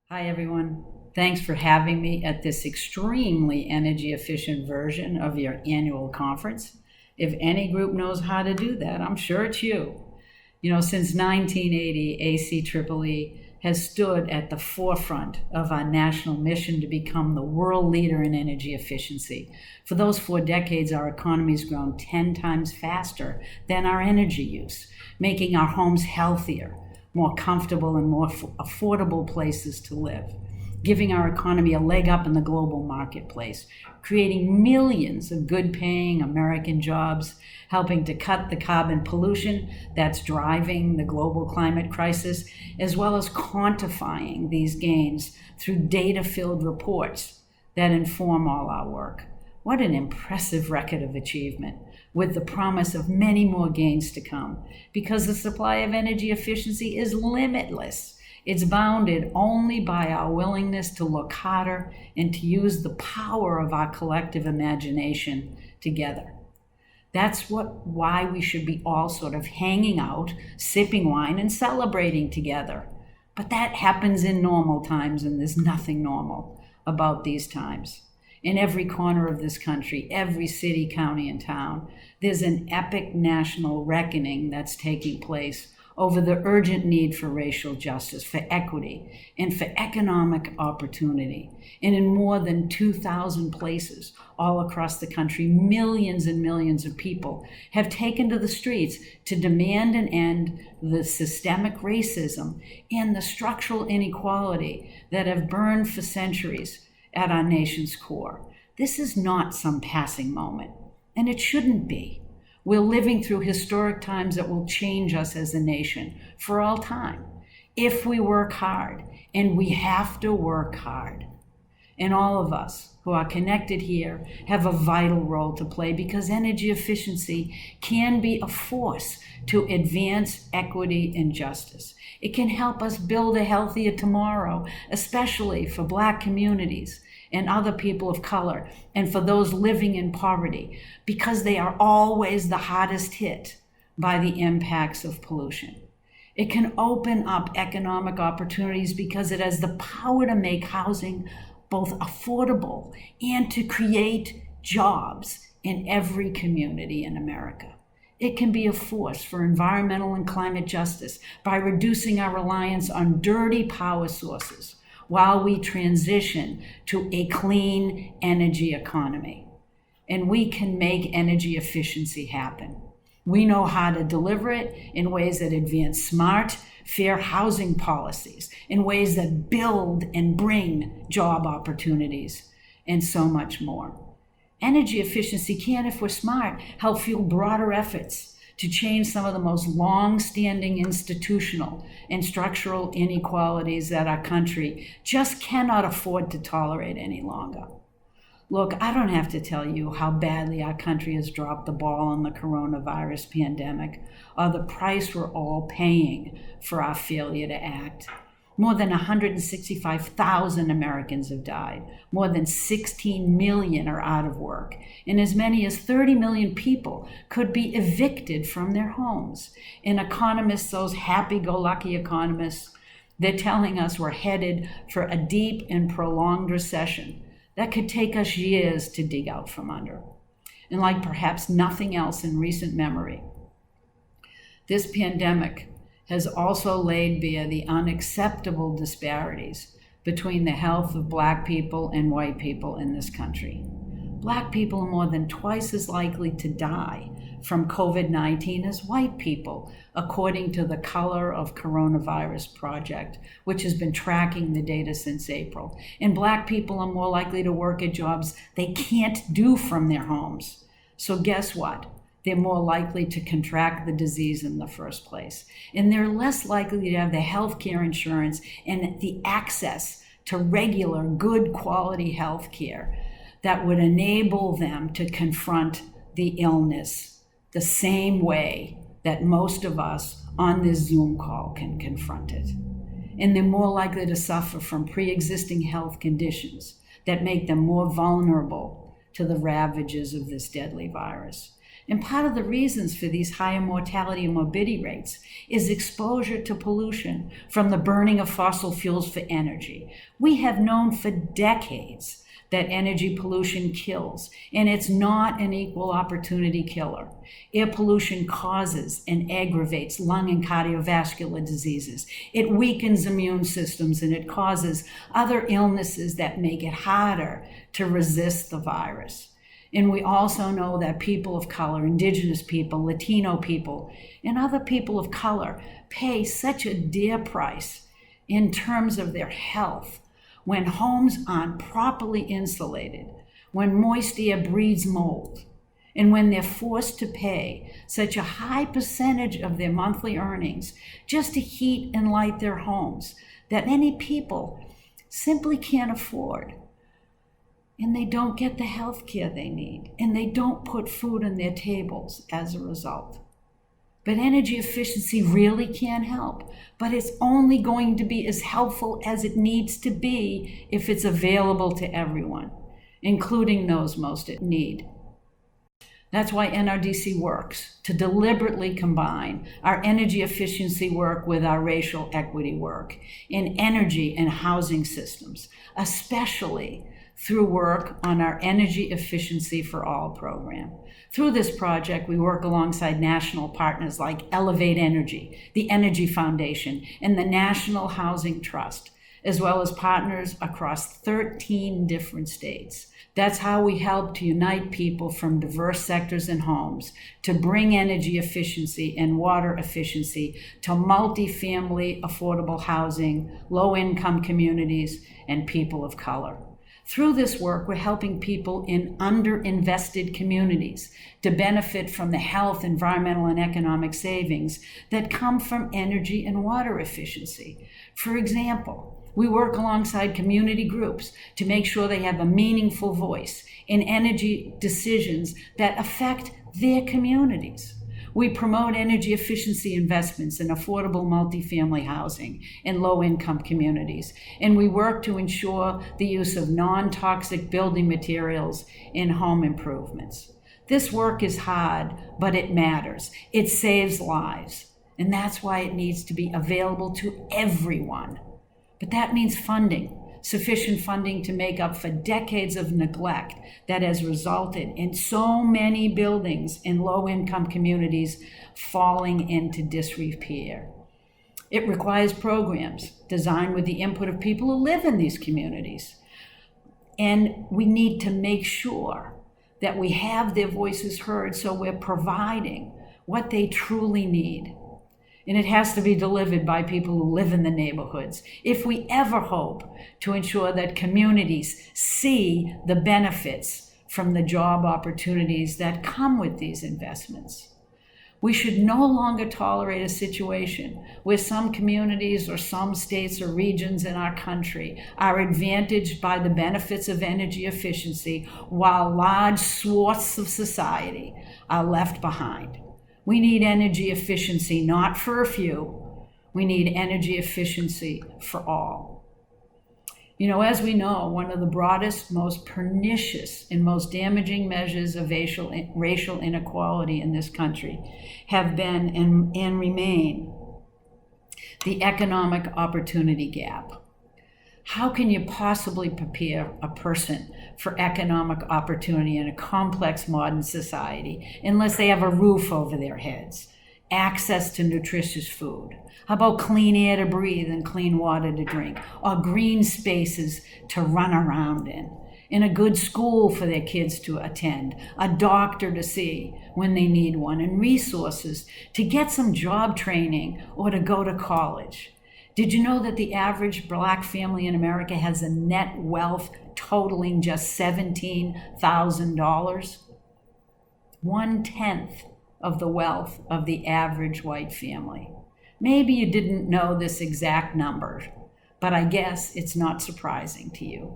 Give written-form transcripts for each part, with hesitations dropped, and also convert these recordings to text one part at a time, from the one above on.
Hi, everyone. Thanks for having me at this extremely energy efficient version of your annual conference. If any group knows how to do that, I'm sure it's you. Since 1980, ACEEE has stood at the forefront of our national mission to become the world leader in energy efficiency. For those 4 decades, our economy's grown 10 times faster than our energy use, making our homes healthier, more comfortable, and more affordable places to live, giving our economy a leg up in the global marketplace, creating millions of good-paying American jobs, helping to cut the carbon pollution that's driving the global climate crisis, as well as quantifying these gains through data-filled reports that inform all our work. What an impressive record of achievement, with the promise of many more gains to come, because the supply of energy efficiency is limitless. It's bounded only by our willingness to look harder and to use the power of our collective imagination together. That's why we should be all sort of hanging out, sipping wine, and celebrating together. But that happens in normal times, and there's nothing normal about these times. In every corner of this country, every city, county, and town, there's an epic national reckoning that's taking place over the urgent need for racial justice, for equity, and for economic opportunity. And in more than 2,000 places all across the country, millions and millions of people have taken to the streets to demand an end the systemic racism and the structural inequality that have burned for centuries at our nation's core. This is not some passing moment, and it shouldn't be. We're living through historic times that will change us as a nation for all time if we work hard, and we have to work hard. And all of us who are connected here have a vital role to play, because energy efficiency can be a force to advance equity and justice. It can help us build a healthier tomorrow, especially for Black communities and other people of color, and for those living in poverty, because they are always the hardest hit by the impacts of pollution. It can open up economic opportunities because it has the power to make housing both affordable and to create jobs in every community in America. It can be a force for environmental and climate justice by reducing our reliance on dirty power sources while we transition to a clean energy economy. And we can make energy efficiency happen. We know how to deliver it in ways that advance smart, fair housing policies, in ways that build and bring job opportunities, and so much more. Energy efficiency can, if we're smart, help fuel broader efforts to change some of the most long-standing institutional and structural inequalities that our country just cannot afford to tolerate any longer. Look, I don't have to tell you how badly our country has dropped the ball on the coronavirus pandemic, or the price we're all paying for our failure to act. More than 165,000 Americans have died. More than 16 million are out of work. And as many as 30 million people could be evicted from their homes. And economists, those happy-go-lucky economists, they're telling us we're headed for a deep and prolonged recession that could take us years to dig out from under. And like perhaps nothing else in recent memory, this pandemic has also laid bare the unacceptable disparities between the health of Black people and white people in this country. Black people are more than twice as likely to die from COVID-19 as white people, according to the Color of Coronavirus Project, which has been tracking the data since April. And Black people are more likely to work at jobs they can't do from their homes. So guess what? They're more likely to contract the disease in the first place. And they're less likely to have the health care insurance and the access to regular, good quality health care that would enable them to confront the illness the same way that most of us on this Zoom call can confront it. And they're more likely to suffer from pre-existing health conditions that make them more vulnerable to the ravages of this deadly virus. And part of the reasons for these higher mortality and morbidity rates is exposure to pollution from the burning of fossil fuels for energy. We have known for decades that energy pollution kills, and it's not an equal opportunity killer. Air pollution causes and aggravates lung and cardiovascular diseases. It weakens immune systems, and it causes other illnesses that make it harder to resist the virus. And we also know that people of color, Indigenous people, Latino people, and other people of color pay such a dear price in terms of their health when homes aren't properly insulated, when moist air breeds mold, and when they're forced to pay such a high percentage of their monthly earnings just to heat and light their homes that many people simply can't afford. And they don't get the health care they need, and they don't put food on their tables as a result. But energy efficiency really can help, but it's only going to be as helpful as it needs to be if it's available to everyone, including those most in need. That's why NRDC works to deliberately combine our energy efficiency work with our racial equity work in energy and housing systems, especially through work on our Energy Efficiency for All program. Through this project, we work alongside national partners like Elevate Energy, the Energy Foundation, and the National Housing Trust, as well as partners across 13 different states. That's how we help to unite people from diverse sectors and homes to bring energy efficiency and water efficiency to multifamily affordable housing, low-income communities, and people of color. Through this work, we're helping people in underinvested communities to benefit from the health, environmental, and economic savings that come from energy and water efficiency. For example, we work alongside community groups to make sure they have a meaningful voice in energy decisions that affect their communities. We promote energy efficiency investments in affordable multifamily housing in low-income communities, and we work to ensure the use of non-toxic building materials in home improvements. This work is hard, but it matters. It saves lives, and that's why it needs to be available to everyone. But that means funding. Sufficient funding to make up for decades of neglect that has resulted in so many buildings in low-income communities falling into disrepair. It requires programs designed with the input of people who live in these communities. And we need to make sure that we have their voices heard so we're providing what they truly need. And it has to be delivered by people who live in the neighborhoods. If we ever hope to ensure that communities see the benefits from the job opportunities that come with these investments, we should no longer tolerate a situation where some communities or some states or regions in our country are advantaged by the benefits of energy efficiency while large swaths of society are left behind. We need energy efficiency, not for a few. We need energy efficiency for all. You know, as we know, one of the broadest, most pernicious, and most damaging measures of racial inequality in this country have been and remain the economic opportunity gap. How can you possibly prepare a person for economic opportunity in a complex modern society unless they have a roof over their heads, access to nutritious food? How about clean air to breathe and clean water to drink, or green spaces to run around in a good school for their kids to attend, a doctor to see when they need one, and resources to get some job training or to go to college? Did you know that the average Black family in America has a net wealth totaling just $17,000? 1/10 of the wealth of the average white family. Maybe you didn't know this exact number, but I guess it's not surprising to you.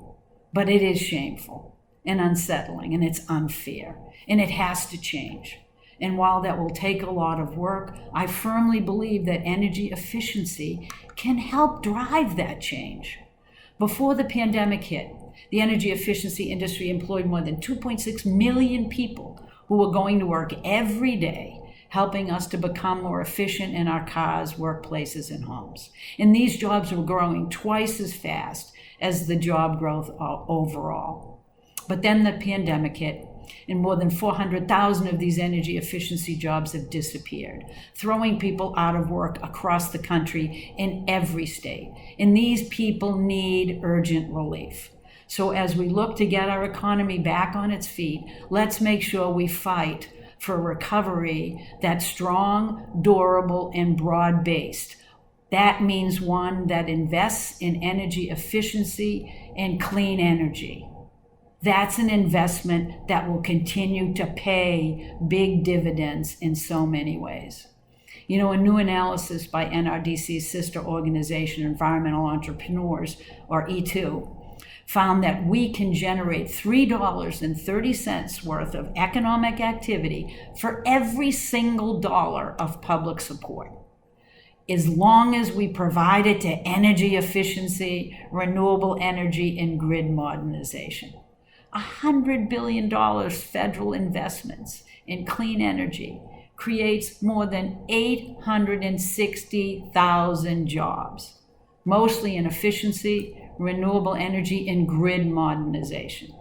But it is shameful and unsettling, and it's unfair, and it has to change. And while that will take a lot of work, I firmly believe that energy efficiency can help drive that change. Before the pandemic hit, the energy efficiency industry employed more than 2.6 million people who are going to work every day, helping us to become more efficient in our cars, workplaces, and homes. And these jobs are growing twice as fast as the job growth overall. But then the pandemic hit, and more than 400,000 of these energy efficiency jobs have disappeared, throwing people out of work across the country in every state. And these people need urgent relief. So as we look to get our economy back on its feet, let's make sure we fight for a recovery that's strong, durable, and broad-based. That means one that invests in energy efficiency and clean energy. That's an investment that will continue to pay big dividends in so many ways. You know, a new analysis by NRDC's sister organization, Environmental Entrepreneurs, or E2, found that we can generate $3.30 worth of economic activity for every single dollar of public support, as long as we provide it to energy efficiency, renewable energy, and grid modernization. $100 billion federal investments in clean energy creates more than 860,000 jobs, mostly in efficiency, renewable energy, and grid modernization.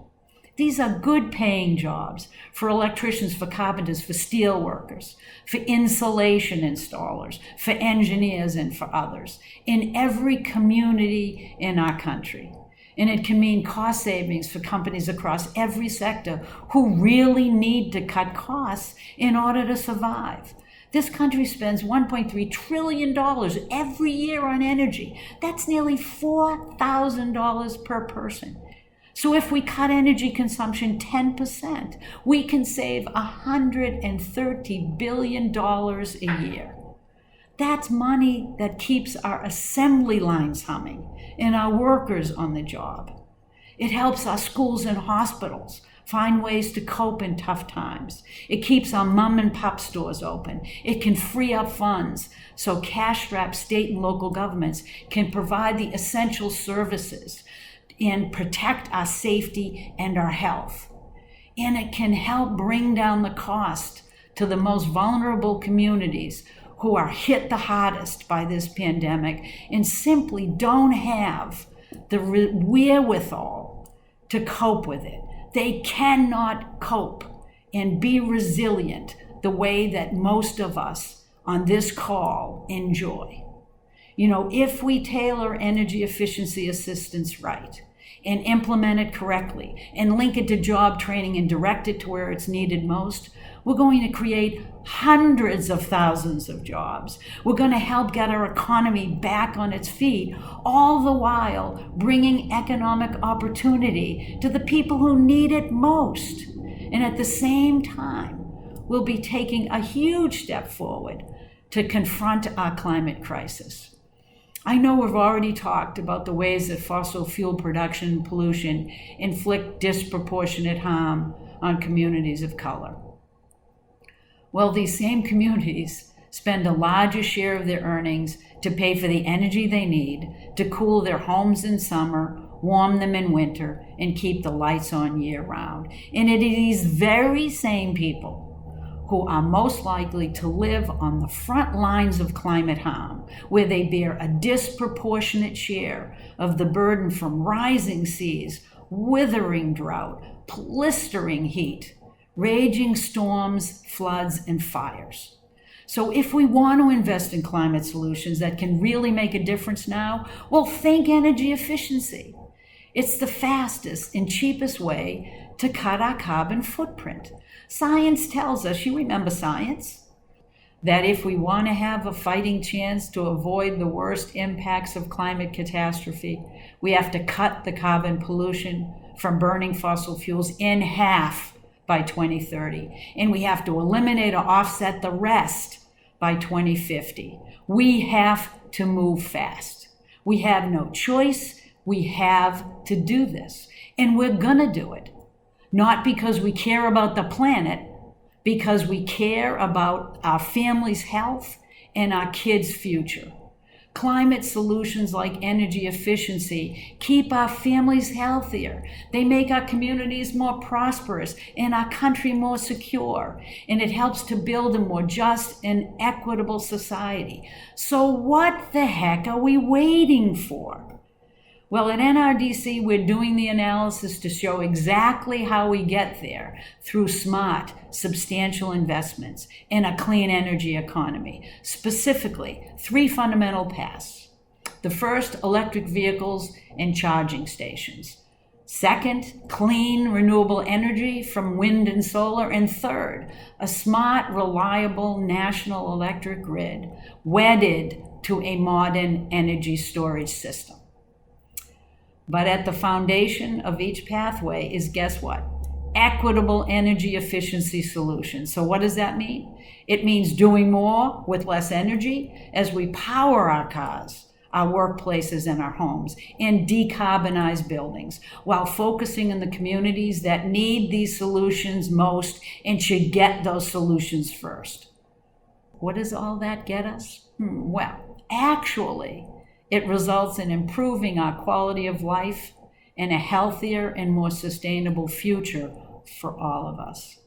These are good paying jobs for electricians, for carpenters, for steel workers, for insulation installers, for engineers, and for others in every community in our country. And it can mean cost savings for companies across every sector who really need to cut costs in order to survive. This country spends $1.3 trillion every year on energy. That's nearly $4,000 per person. So if we cut energy consumption 10%, we can save $130 billion a year. That's money that keeps our assembly lines humming and our workers on the job. It helps our schools and hospitals find ways to cope in tough times. It keeps our mom and pop stores open. It can free up funds so cash-strapped state and local governments can provide the essential services and protect our safety and our health. And it can help bring down the cost to the most vulnerable communities who are hit the hardest by this pandemic and simply don't have the wherewithal to cope with it. They cannot cope and be resilient the way that most of us on this call enjoy. You know, if we tailor energy efficiency assistance right and implement it correctly and link it to job training and direct it to where it's needed most, we're going to create hundreds of thousands of jobs. We're going to help get our economy back on its feet, all the while bringing economic opportunity to the people who need it most. And at the same time, we'll be taking a huge step forward to confront our climate crisis. I know we've already talked about the ways that fossil fuel production and pollution inflict disproportionate harm on communities of color. Well, these same communities spend a larger share of their earnings to pay for the energy they need to cool their homes in summer, warm them in winter, and keep the lights on year-round. And it is these very same people who are most likely to live on the front lines of climate harm, where they bear a disproportionate share of the burden from rising seas, withering drought, blistering heat, raging storms, floods, and fires. So if we want to invest in climate solutions that can really make a difference now, well, think energy efficiency. It's the fastest and cheapest way to cut our carbon footprint. Science tells us, you remember science, that if we want to have a fighting chance to avoid the worst impacts of climate catastrophe, we have to cut the carbon pollution from burning fossil fuels in half by 2030. And we have to eliminate or offset the rest by 2050. We have to move fast. We have no choice. We have to do this. And we're gonna do it. Not because we care about the planet, because we care about our family's health and our kids' future. Climate solutions like energy efficiency keep our families healthier. They make our communities more prosperous and our country more secure. And it helps to build a more just and equitable society. So what the heck are we waiting for? Well, at NRDC, we're doing the analysis to show exactly how we get there through smart, substantial investments in a clean energy economy. Specifically, 3 fundamental paths. The first, electric vehicles and charging stations. Second, clean, renewable energy from wind and solar. And third, a smart, reliable national electric grid wedded to a modern energy storage system. But at the foundation of each pathway is, guess what? Equitable energy efficiency solutions. So what does that mean? It means doing more with less energy as we power our cars, our workplaces, and our homes, and decarbonize buildings, while focusing in the communities that need these solutions most and should get those solutions first. What does all that get us? Well, actually, it results in improving our quality of life and a healthier and more sustainable future for all of us.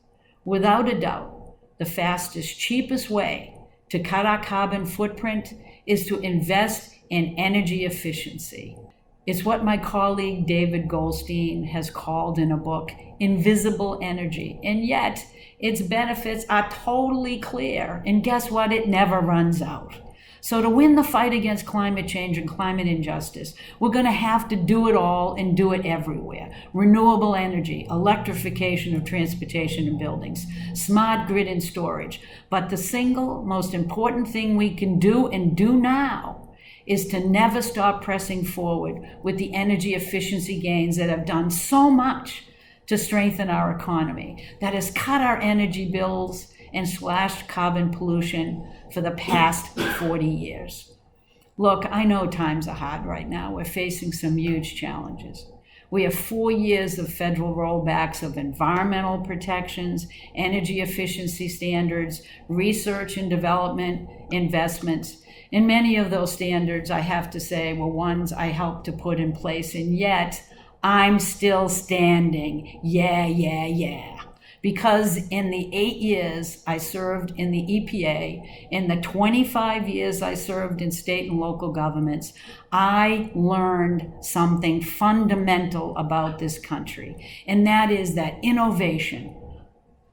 Without a doubt, the fastest, cheapest way to cut our carbon footprint is to invest in energy efficiency. It's what my colleague David Goldstein has called in a book, Invisible Energy. And yet, its benefits are totally clear. And guess what? It never runs out. So to win the fight against climate change and climate injustice, we're going to have to do it all and do it everywhere. Renewable energy, electrification of transportation and buildings, smart grid and storage. But the single most important thing we can do and do now is to never stop pressing forward with the energy efficiency gains that have done so much to strengthen our economy, that has cut our energy bills and slashed carbon pollution for the past 40 years. Look, I know times are hard right now. We're facing some huge challenges. We have 4 years of federal rollbacks of environmental protections, energy efficiency standards, research and development investments. And many of those standards, I have to say, were ones I helped to put in place, and yet I'm still standing. Yeah. Because in the 8 years I served in the EPA, in the 25 years I served in state and local governments, I learned something fundamental about this country. And that is that innovation,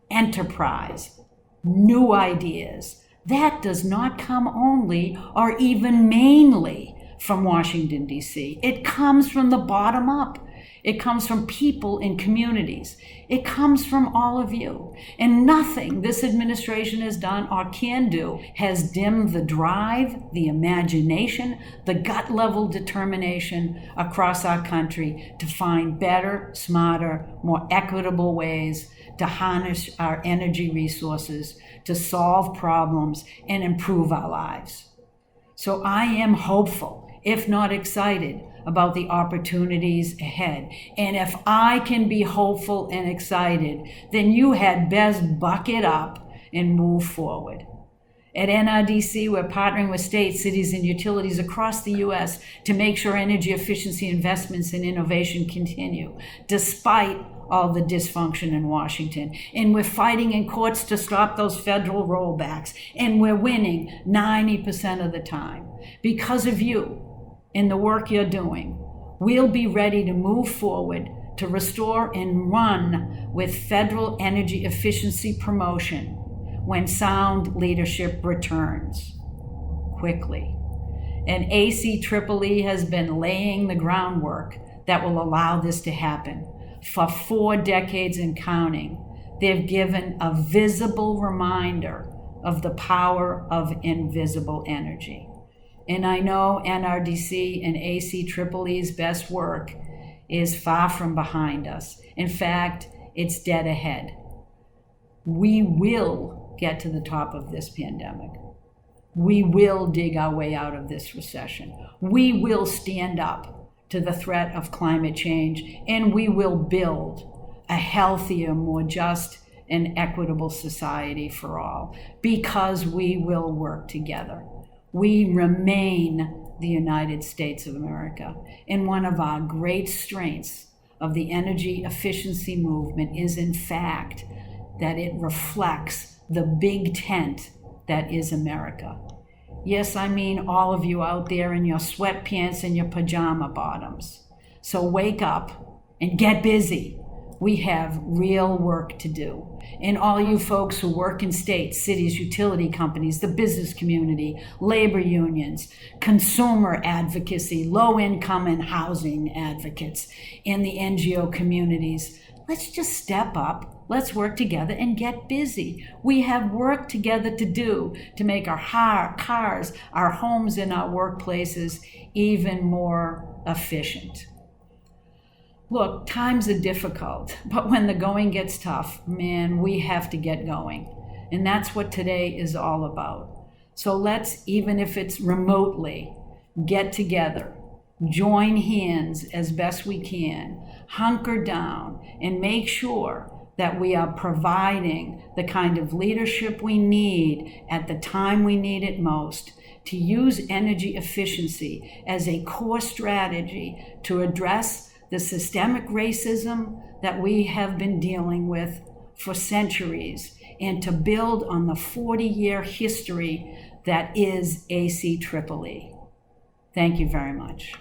enterprise, new ideas, that does not come only or even mainly from Washington, D.C. It comes from the bottom up. It comes from people in communities. It comes from all of you. And nothing this administration has done or can do has dimmed the drive, the imagination, the gut level determination across our country to find better, smarter, more equitable ways to harness our energy resources, to solve problems and improve our lives. So I am hopeful, if not excited, about the opportunities ahead. And if I can be hopeful and excited, then you had best buck it up and move forward. At NRDC, we're partnering with states, cities, and utilities across the U.S. to make sure energy efficiency investments and innovation continue, despite all the dysfunction in Washington. And we're fighting in courts to stop those federal rollbacks. And we're winning 90% of the time. Because of you and the work you're doing, we'll be ready to move forward to restore and run with federal energy efficiency promotion when sound leadership returns quickly. And ACEEE has been laying the groundwork that will allow this to happen. For 4 decades and counting, they've given a visible reminder of the power of invisible energy. And I know NRDC and ACEEE's best work is far from behind us. In fact, it's dead ahead. We will get to the top of this pandemic. We will dig our way out of this recession. We will stand up to the threat of climate change, and we will build a healthier, more just, and equitable society for all, because we will work together. We remain the United States of America. And one of our great strengths of the energy efficiency movement is, in fact, that it reflects the big tent that is America. Yes, I mean all of you out there in your sweatpants and your pajama bottoms. So wake up and get busy. We have real work to do. And all you folks who work in states, cities, utility companies, the business community, labor unions, consumer advocacy, low-income and housing advocates, and the NGO communities, let's just step up. Let's work together and get busy. We have work together to do to make our cars, our homes, and our workplaces even more efficient. Look, times are difficult, but when the going gets tough, man, we have to get going. And that's what today is all about. So let's, even if it's remotely, get together, join hands as best we can, hunker down, and make sure that we are providing the kind of leadership we need at the time we need it most to use energy efficiency as a core strategy to address the systemic racism that we have been dealing with for centuries and to build on the 40-year history that is ACEEE. Thank you very much.